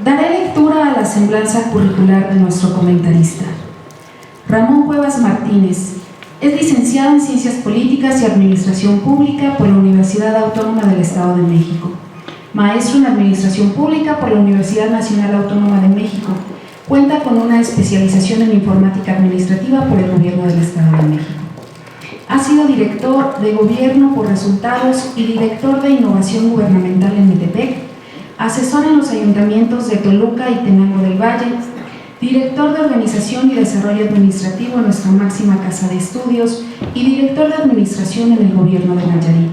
Daré lectura a la semblanza curricular de nuestro comentarista. Ramón Cuevas Martínez es licenciado en Ciencias Políticas y Administración Pública por la Universidad Autónoma del Estado de México, maestro en Administración Pública por la Universidad Nacional Autónoma de México. Cuenta con una especialización en Informática Administrativa por el Gobierno del Estado de México. Ha sido director de Gobierno por Resultados y director de Innovación Gubernamental en Metepec, asesor en los ayuntamientos de Toluca y Tenango del Valle, director de Organización y Desarrollo Administrativo en nuestra máxima casa de estudios y director de Administración en el Gobierno de Nayarit.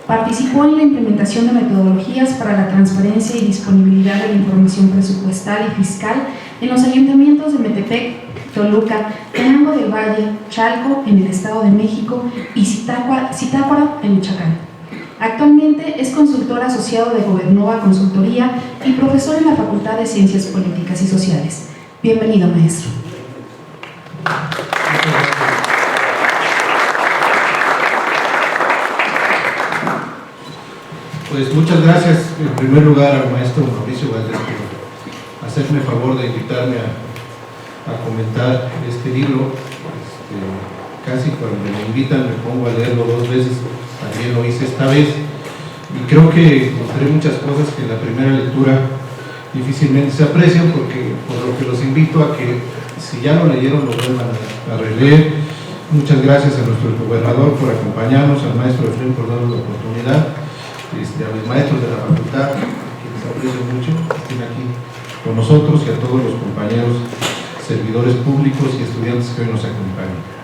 Participó en la implementación de metodologías para la transparencia y disponibilidad de la información presupuestal y fiscal en los ayuntamientos de Metepec, Toluca, Tenango del Valle, Chalco en el Estado de México y Zitácuaro en Michoacán. Actualmente es consultor asociado de Gobernova Consultoría y profesor en la Facultad de Ciencias Políticas y Sociales. Bienvenido, maestro. Pues muchas gracias en primer lugar al maestro Mauricio Valdés por hacerme el favor de invitarme a comentar este libro. Casi cuando me invitan me pongo a leerlo 2 veces, también lo hice esta vez y creo que encontré muchas cosas que en la primera lectura difícilmente se aprecian, porque por lo que los invito a que si ya lo leyeron lo vuelvan a releer. Muchas gracias a nuestro gobernador por acompañarnos, al maestro Efraín por darnos la oportunidad, a los maestros de la facultad, que les aprecio mucho, que estén aquí con nosotros, y a todos los compañeros servidores públicos y estudiantes que hoy nos acompañan.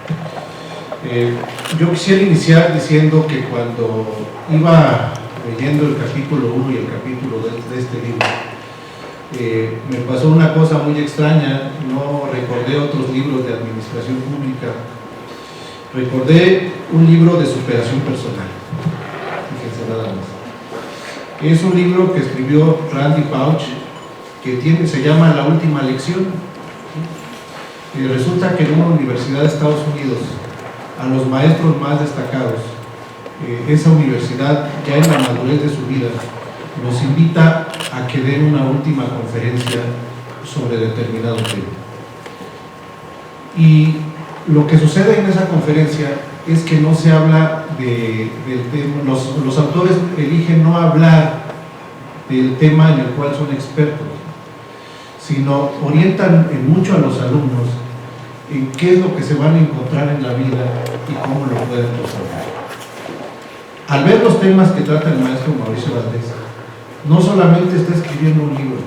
Yo quisiera iniciar diciendo que cuando iba leyendo el capítulo 1 y el capítulo 2 de este libro, me pasó una cosa muy extraña. No recordé otros libros de administración pública, recordé un libro de superación personal. Fíjense nada más. Es un libro que escribió Randy Pausch, que se llama La Última Lección. Resulta que en una universidad de Estados Unidos, a los maestros más destacados, esa universidad, ya en la madurez de su vida, los invita a que den una última conferencia sobre determinado tema. Y lo que sucede en esa conferencia es que no se habla del tema. Los autores eligen no hablar del tema en el cual son expertos, sino orientan mucho a los alumnos en qué es lo que se van a encontrar en la vida y cómo lo pueden resolver. Al ver los temas que trata el maestro Mauricio Valdés, no solamente está escribiendo un libro,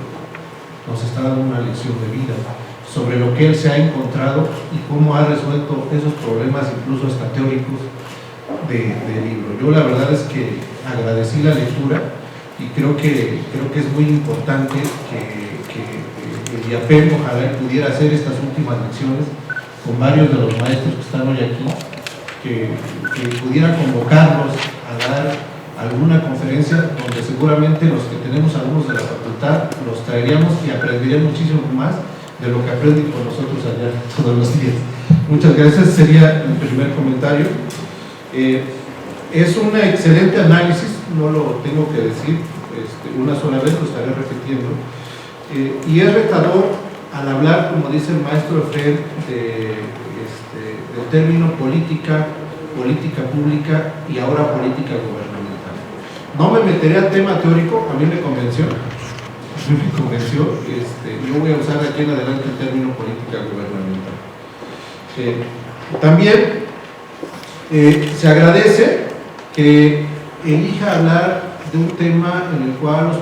nos está dando una lección de vida sobre lo que él se ha encontrado y cómo ha resuelto esos problemas, incluso hasta teóricos, del libro. Yo la verdad es que agradecí la lectura y creo que es muy importante que el IAPEM ojalá pudiera hacer estas últimas lecciones con varios de los maestros que están hoy aquí, que pudiera convocarlos a dar alguna conferencia donde seguramente los que tenemos alumnos de la facultad los traeríamos y aprenderíamos muchísimo más de lo que aprenden con nosotros allá todos los días. Muchas gracias, sería el primer comentario. Es un excelente análisis, no lo tengo que decir una sola vez, lo estaré repitiendo, y es retador al hablar, como dice el maestro Efraín, del término política pública y ahora política gubernamental. No me meteré al tema teórico, a mí me convenció. Yo voy a usar de aquí en adelante el término política gubernamental. También se agradece que elija hablar de un tema en el cual los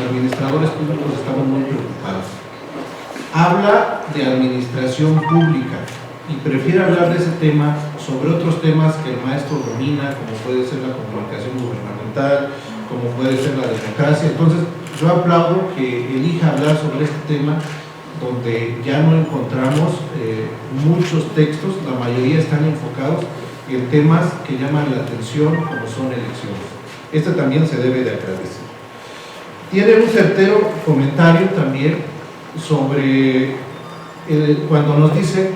administradores públicos estamos muy preocupados. Habla de administración pública y prefiere hablar de ese tema sobre otros temas que el maestro domina, como puede ser la comunicación gubernamental, como puede ser la democracia. Entonces, yo aplaudo que elija hablar sobre este tema, donde ya no encontramos muchos textos, la mayoría están enfocados en temas que llaman la atención, como son elecciones. Esto también se debe de agradecer. Tiene un certero comentario también sobre cuando nos dice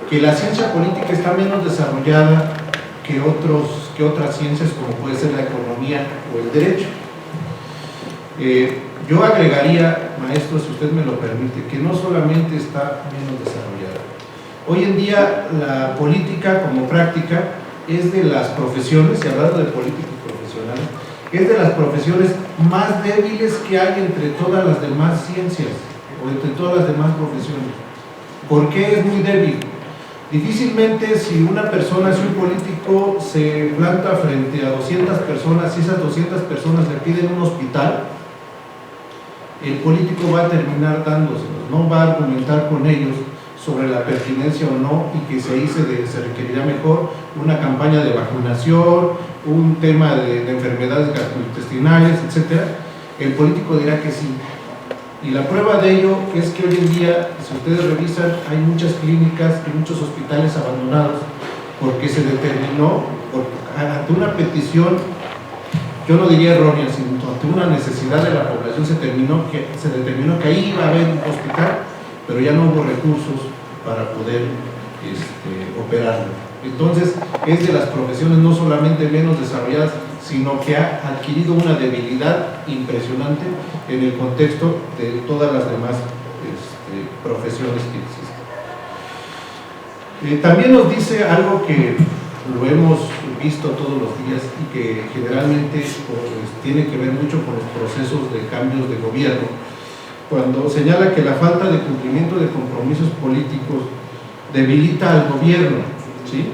que la ciencia política está menos desarrollada que otras ciencias, como puede ser la economía o el derecho. Yo agregaría, maestro, si usted me lo permite, que no solamente está menos desarrollada. Hoy en día la política como práctica es de las profesiones, y hablando de políticos profesionales, es de las profesiones más débiles que hay entre todas las demás ciencias o entre todas las demás profesiones. ¿Por qué es muy débil? Difícilmente si una persona, si un político se planta frente a 200 personas y esas 200 personas le piden un hospital, el político va a terminar dándoselos, no va a argumentar con ellos sobre la pertinencia o no, y que se requerirá mejor una campaña de vacunación, un tema de enfermedades gastrointestinales, etc. El político dirá que sí. Y la prueba de ello es que hoy en día, si ustedes revisan, hay muchas clínicas y muchos hospitales abandonados porque se determinó, ante una petición, yo no diría errónea, sino ante una necesidad de la población, se determinó que ahí iba a haber un hospital, pero ya no hubo recursos para poder operarlo. Entonces, es de las profesiones no solamente menos desarrolladas, sino que ha adquirido una debilidad impresionante en el contexto de todas las demás profesiones que existen. También nos dice algo que lo hemos visto todos los días y que generalmente tiene que ver mucho con los procesos de cambios de gobierno, cuando señala que la falta de cumplimiento de compromisos políticos debilita al gobierno, ¿sí?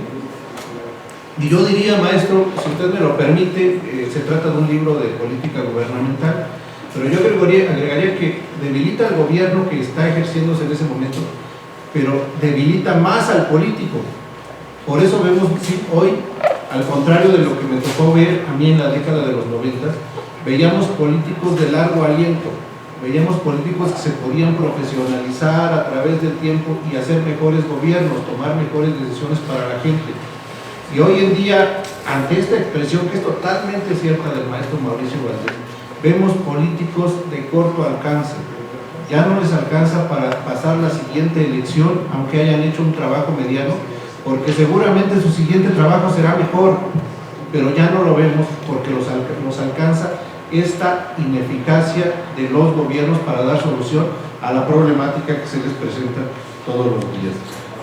Y yo diría, maestro, si usted me lo permite, se trata de un libro de política gubernamental, pero yo agregaría que debilita al gobierno que está ejerciéndose en ese momento, pero debilita más al político. Por eso vemos, sí, hoy, al contrario de lo que me tocó ver a mí en la década de los 90, veíamos políticos de largo aliento, veíamos políticos que se podían profesionalizar a través del tiempo y hacer mejores gobiernos, tomar mejores decisiones para la gente. Y hoy en día, ante esta expresión que es totalmente cierta del maestro Mauricio Valdés, vemos políticos de corto alcance. Ya no les alcanza para pasar la siguiente elección, aunque hayan hecho un trabajo mediano, porque seguramente su siguiente trabajo será mejor, pero ya no lo vemos porque nos alcanza esta ineficacia de los gobiernos para dar solución a la problemática que se les presenta todos los días.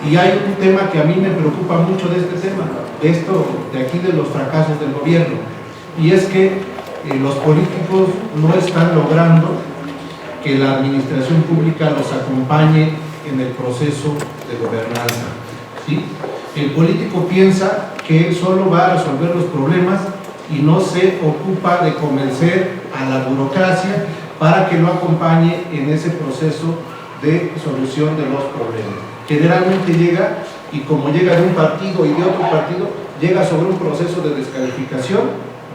Y hay un tema que a mí me preocupa mucho de este tema, esto de aquí de los fracasos del gobierno, y es que los políticos no están logrando que la administración pública los acompañe en el proceso de gobernanza, ¿sí? El político piensa que él solo va a resolver los problemas y no se ocupa de convencer a la burocracia para que lo acompañe en ese proceso de solución de los problemas. Generalmente llega, y como llega de un partido y de otro partido, llega sobre un proceso de descalificación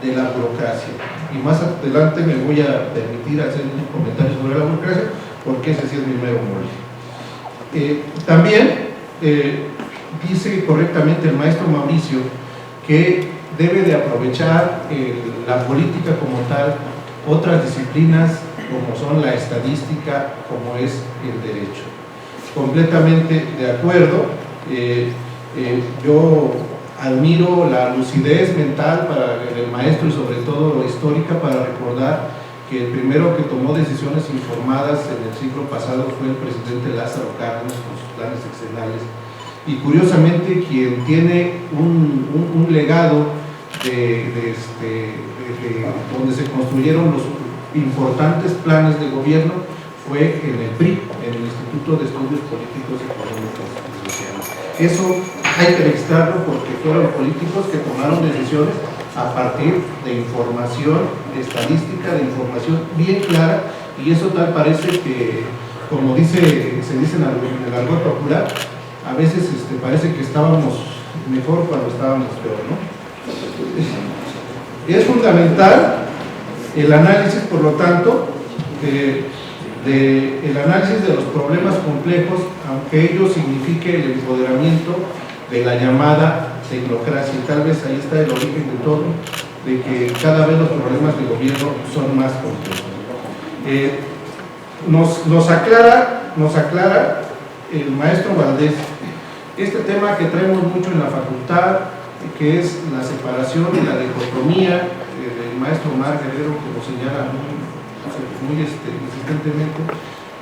de la burocracia. Y más adelante me voy a permitir hacer un comentario sobre la burocracia, porque ese sí es mi mero mole. También dice correctamente el maestro Mauricio que debe de aprovechar la política como tal, otras disciplinas como son la estadística, como es el derecho. Completamente de acuerdo. Yo admiro la lucidez mental para el maestro y sobre todo histórica para recordar que el primero que tomó decisiones informadas en el siglo pasado fue el presidente Lázaro Cárdenas con sus planes sexenales, y curiosamente quien tiene un legado donde se construyeron los importantes planes de gobierno fue en el PRI, en el Instituto de Estudios Políticos, Económicos y Sociales. Eso hay que registrarlo porque fueron políticos que tomaron decisiones a partir de información estadística, de información bien clara, y eso tal parece que, como se dice en el argot popular, a veces parece que estábamos mejor cuando estábamos peor, ¿no? Es fundamental el análisis, por lo tanto, el análisis de los problemas complejos, aunque ello signifique el empoderamiento de la llamada tecnocracia. Y tal vez ahí está el origen de todo, de que cada vez los problemas de gobierno son más complejos. Nos aclara el maestro Valdés este tema que traemos mucho en la facultad, que es la separación y la dicotomía del maestro Omar Guerrero, que lo señala muy muy insistentemente,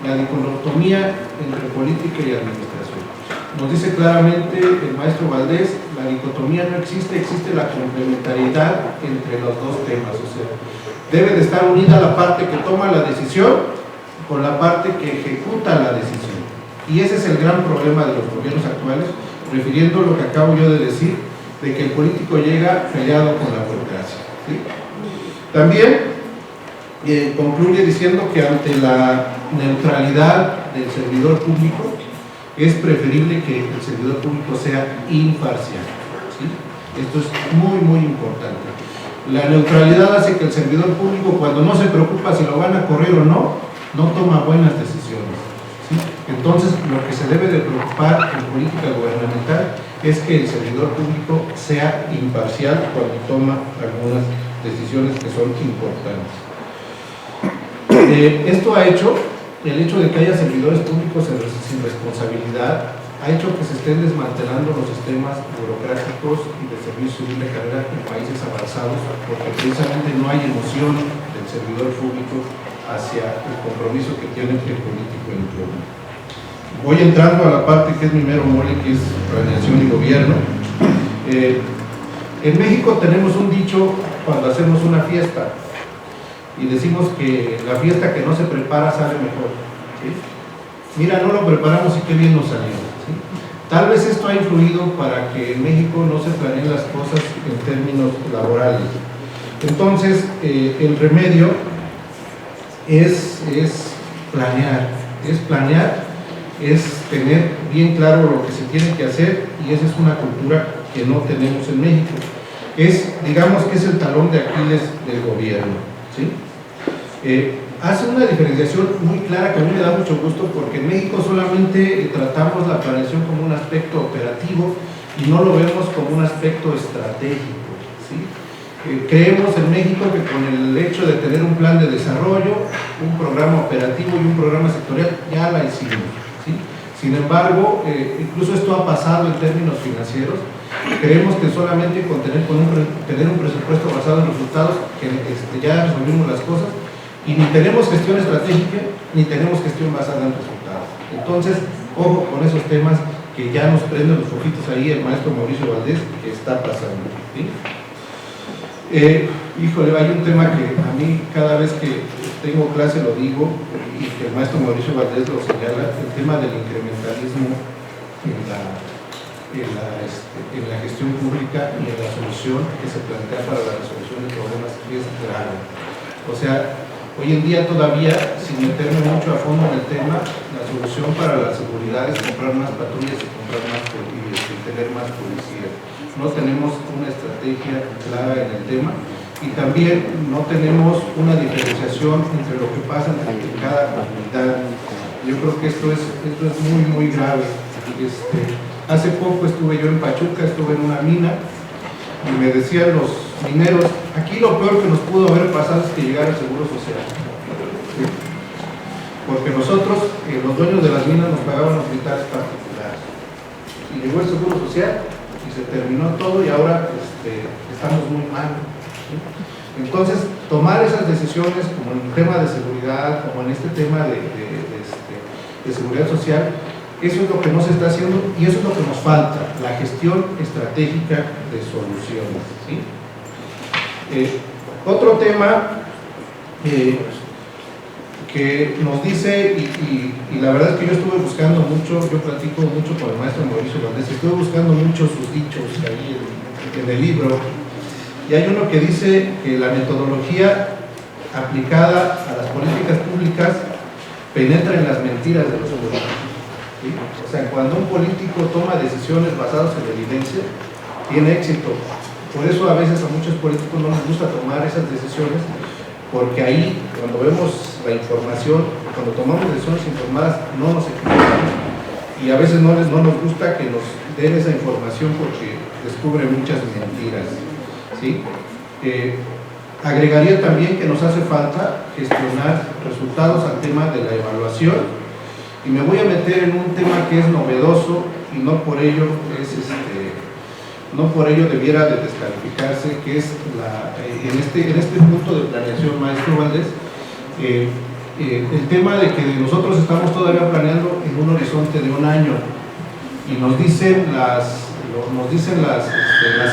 la dicotomía entre política y administración. Nos dice claramente el maestro Valdés, la dicotomía no existe, existe la complementariedad entre los dos temas, o sea, debe de estar unida la parte que toma la decisión con la parte que ejecuta la decisión. Y ese es el gran problema de los gobiernos actuales, refiriendo a lo que acabo yo de decir, de que el político llega peleado con la burocracia, ¿sí? También concluye diciendo que ante la neutralidad del servidor público es preferible que el servidor público sea imparcial, ¿sí? Esto es muy muy importante. La neutralidad hace que el servidor público, cuando no se preocupa si lo van a correr o no, no toma buenas decisiones, ¿sí? Entonces lo que se debe de preocupar en política gubernamental es que el servidor público sea imparcial cuando toma algunas decisiones que son importantes. Esto ha hecho, el hecho de que haya servidores públicos sin responsabilidad, ha hecho que se estén desmantelando los sistemas burocráticos y de servicio civil de carrera en países avanzados, porque precisamente no hay emoción del servidor público hacia el compromiso que tiene el político en el pueblo. Voy entrando a la parte que es mi mero mole, que es planeación y gobierno. En México tenemos un dicho cuando hacemos una fiesta, y decimos que la fiesta que no se prepara sale mejor, ¿sí? Mira, no lo preparamos y qué bien nos salió, ¿sí? Tal vez esto ha influido para que en México no se planeen las cosas en términos laborales. Entonces, el remedio es planear, es tener bien claro lo que se tiene que hacer, y esa es una cultura que no tenemos en México. Digamos que es el talón de Aquiles del gobierno, ¿sí? Hace una diferenciación muy clara que a mí me da mucho gusto, porque en México solamente tratamos la planeación como un aspecto operativo y no lo vemos como un aspecto estratégico, ¿sí? Creemos en México que con el hecho de tener un plan de desarrollo, un programa operativo y un programa sectorial, ya la hicimos, ¿sí? Sin embargo, incluso esto ha pasado en términos financieros. Creemos que solamente con tener un presupuesto basado en resultados, que ya resolvimos las cosas, y ni tenemos gestión estratégica, ni tenemos gestión basada en resultados. Entonces, ojo con esos temas que ya nos prenden los foquitos ahí el maestro Mauricio Valdés, que está pasando, ¿sí? Híjole, hay un tema que a mí cada vez que tengo clase lo digo, y que el maestro Mauricio Valdés lo señala, el tema del incrementalismo en la gestión pública y en la solución que se plantea para la resolución de problemas es grave. O sea, hoy en día todavía, sin meterme mucho a fondo en el tema, la solución para la seguridad es comprar más patrullas y tener más policía. No tenemos una estrategia clara en el tema, y también no tenemos una diferenciación entre lo que pasa en cada comunidad. Yo creo que esto es muy muy grave. Hace poco estuve yo en Pachuca, estuve en una mina, y me decían los mineros, aquí lo peor que nos pudo haber pasado es que llegara el Seguro Social, ¿sí? Porque nosotros, los dueños de las minas, nos pagaban hospitales particulares, y llegó el Seguro Social y se terminó todo, y ahora estamos muy mal, ¿sí? Entonces, tomar esas decisiones, como en el tema de seguridad, como en este tema de seguridad social, eso es lo que no se está haciendo, y eso es lo que nos falta, la gestión estratégica de soluciones, ¿sí? Otro tema que nos dice, y la verdad es que yo estuve buscando mucho, yo platico mucho con el maestro Mauricio Valdés, estuve buscando mucho sus dichos ahí en el libro, y hay uno que dice que la metodología aplicada a las políticas públicas penetra en las mentiras de los políticos, ¿sí? O sea, cuando un político toma decisiones basadas en la evidencia, tiene éxito. Por eso a veces a muchos políticos no les gusta tomar esas decisiones, porque ahí, cuando vemos la información, cuando tomamos decisiones informadas, no nos equivocamos, y a veces no nos gusta que nos den esa información porque descubre muchas mentiras, ¿sí? Agregaría también que nos hace falta gestionar resultados al tema de la evaluación, y me voy a meter en un tema que es novedoso y no por ello debiera de descalificarse, que es en este punto de planeación, maestro Valdés, El tema de que nosotros estamos todavía planeando en un horizonte de un año y nos dicen la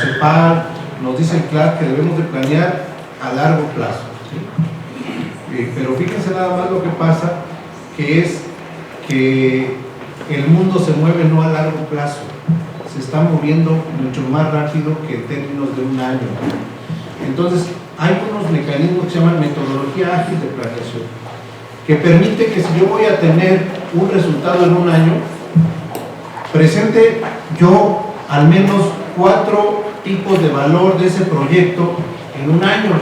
CEPAL, nos dice el CLAC que debemos de planear a largo plazo, ¿sí? Pero fíjense nada más lo que pasa, que es que el mundo se mueve no a largo plazo, se está moviendo mucho más rápido que en términos de un año. Entonces, hay unos mecanismos que se llaman metodología ágil de planeación, que permite que si yo voy a tener un resultado en un año, presente yo al menos 4 tipos de valor de ese proyecto en un año,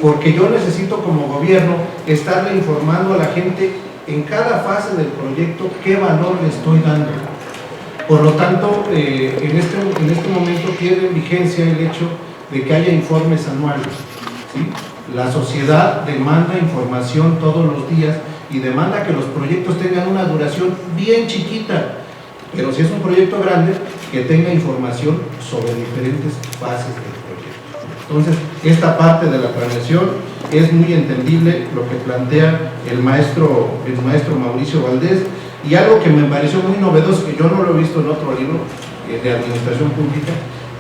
porque yo necesito como gobierno estarle informando a la gente en cada fase del proyecto qué valor le estoy dando. Por lo tanto, en este momento tiene vigencia el hecho de que haya informes anuales, ¿sí? La sociedad demanda información todos los días y demanda que los proyectos tengan una duración bien chiquita, pero si es un proyecto grande, que tenga información sobre diferentes fases del proyecto. Entonces, esta parte de la planeación es muy entendible lo que plantea el maestro Mauricio Valdés, y algo que me pareció muy novedoso, que yo no lo he visto en otro libro de administración pública,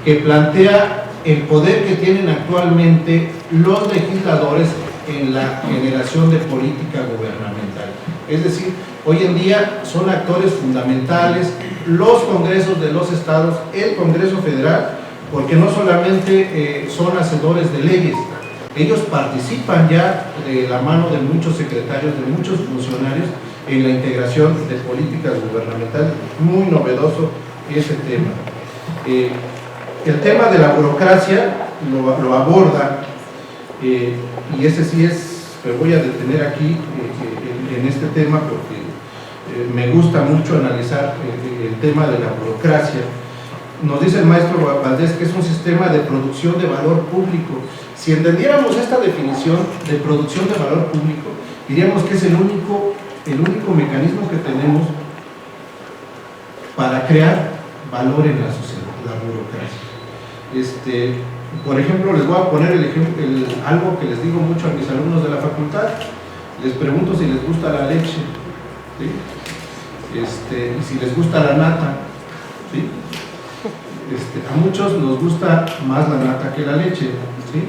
que plantea el poder que tienen actualmente los legisladores en la generación de política gubernamental. Es decir, hoy en día son actores fundamentales los congresos de los estados, el Congreso Federal, porque no solamente son hacedores de leyes, ellos participan ya de la mano de muchos secretarios, de muchos funcionarios en la integración de políticas gubernamentales. Muy novedoso ese tema. El tema de la burocracia lo aborda, y ese sí me voy a detener aquí en este tema porque me gusta mucho analizar el tema de la burocracia. Nos dice el maestro Valdés que es un sistema de producción de valor público. Si entendiéramos esta definición de producción de valor público, diríamos que es el único mecanismo que tenemos para crear valor en la sociedad, la burocracia. Por ejemplo, les voy a poner algo que les digo mucho a mis alumnos de la facultad. Les pregunto si les gusta la leche, ¿sí? Y si les gusta la nata, ¿sí? A muchos nos gusta más la nata que la leche, ¿sí?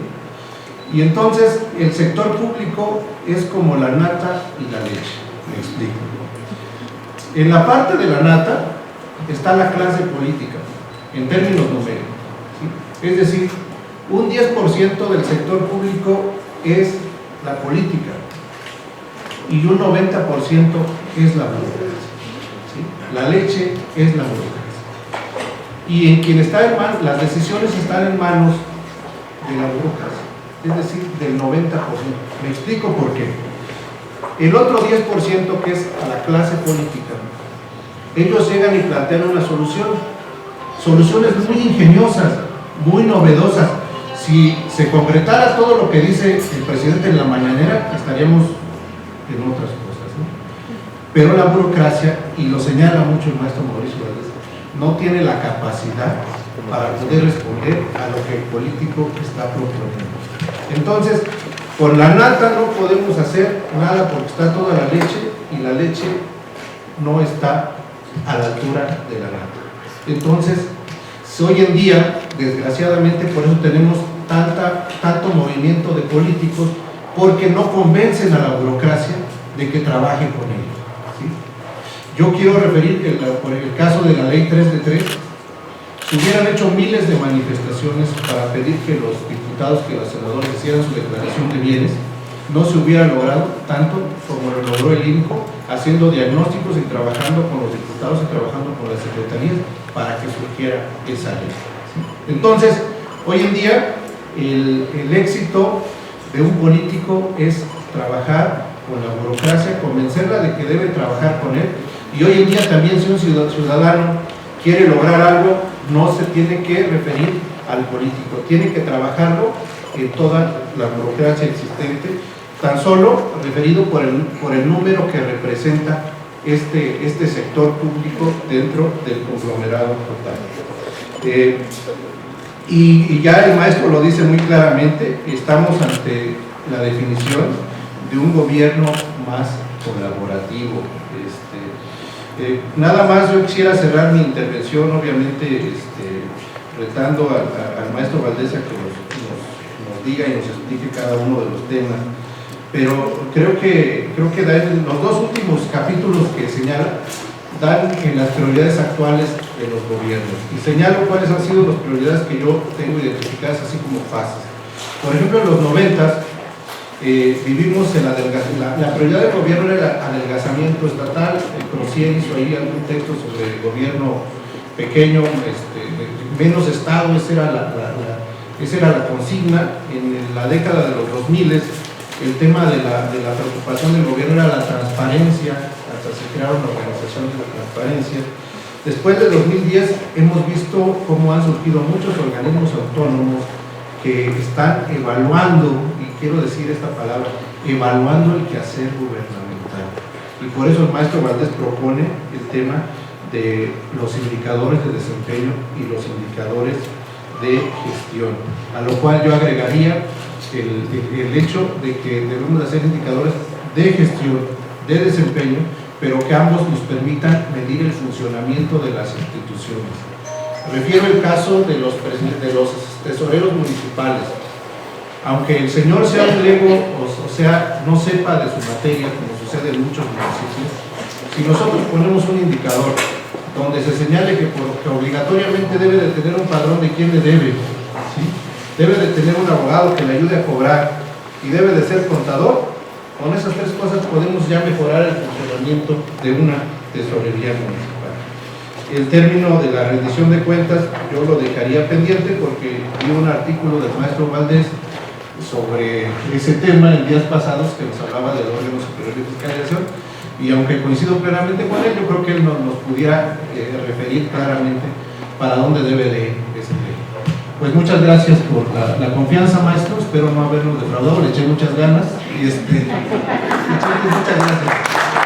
Y entonces el sector público es como la nata y la leche. Me explico. En la parte de la nata está la clase política, en términos numéricos, ¿sí? Es decir, un 10% del sector público es la política y un 90% es la burocracia, ¿sí? La leche es la burocracia. Y en quien está en manos, las decisiones están en manos de la burocracia, es decir, del 90%. Me explico por qué. El otro 10% que es a la clase política, ellos llegan y plantean una solución, soluciones muy ingeniosas, muy novedosas. Si se concretara todo lo que dice el presidente en la mañanera, estaríamos en otras cosas, ¿no? Pero la burocracia, y lo señala mucho el maestro Mauricio Valdés, no tiene la capacidad para poder responder a lo que el político está proponiendo. Entonces, con la nata no podemos hacer nada porque está toda la leche y la leche no está a la altura de la nata. Entonces, hoy en día, desgraciadamente, por eso tenemos tanto movimiento de políticos, porque no convencen a la burocracia de que trabaje con ellos, ¿sí? Yo quiero referir que por el caso de la ley 3 de 3, se hubieran hecho miles de manifestaciones para pedir que los diputados, que los senadores hicieran su declaración de bienes, no se hubiera logrado tanto como lo logró el INCO, haciendo diagnósticos y trabajando con los diputados y trabajando con las secretarías para que surgiera esa ley, ¿sí? Entonces, hoy en día, el éxito de un político es trabajar con la burocracia, convencerla de que debe trabajar con él. Y hoy en día también, si un ciudadano quiere lograr algo, no se tiene que referir al político, tiene que trabajarlo en toda la burocracia existente, tan solo referido por el número que representa este sector público dentro del conglomerado total. Y ya el maestro lo dice muy claramente, estamos ante la definición de un gobierno más colaborativo. Nada más yo quisiera cerrar mi intervención, obviamente retando al maestro Valdés a que nos diga y nos explique cada uno de los temas, pero creo que los dos últimos capítulos que señala dan en las prioridades actuales de los gobiernos, y señalo cuáles han sido las prioridades que yo tengo identificadas así como fases. Por ejemplo, en los 90 vivimos en la prioridad del gobierno era el adelgazamiento estatal. El Crocier hizo ahí algún texto sobre el gobierno pequeño, menos Estado, esa era la consigna. En la década de los 2000 el tema de la preocupación del gobierno era la transparencia, hasta se crearon organizaciones de transparencia. Después de 2010 hemos visto cómo han surgido muchos organismos autónomos que están evaluando, y quiero decir esta palabra, evaluando el quehacer gubernamental. Y por eso el maestro Valdés propone el tema de los indicadores de desempeño y los indicadores de gestión, a lo cual yo agregaría el hecho de que debemos hacer indicadores de gestión, de desempeño, pero que ambos nos permitan medir el funcionamiento de las instituciones. Refiero el caso de los tesoreros municipales. Aunque el señor sea un lego, o sea, no sepa de su materia, como sucede en muchos municipios, si nosotros ponemos un indicador donde se señale que obligatoriamente debe de tener un padrón de quién le debe, ¿sí? Debe de tener un abogado que le ayude a cobrar y debe de ser contador, con esas tres cosas podemos ya mejorar el funcionamiento de una tesorería municipal. El término de la rendición de cuentas yo lo dejaría pendiente porque vi un artículo del maestro Valdés sobre ese tema en días pasados que nos hablaba del órgano superior de fiscalización, y aunque coincido plenamente con él, yo creo que él nos pudiera referir claramente para dónde debe de ser. Pues muchas gracias por la confianza, maestro, espero no habernos defraudado, le eché muchas ganas y muchas gracias.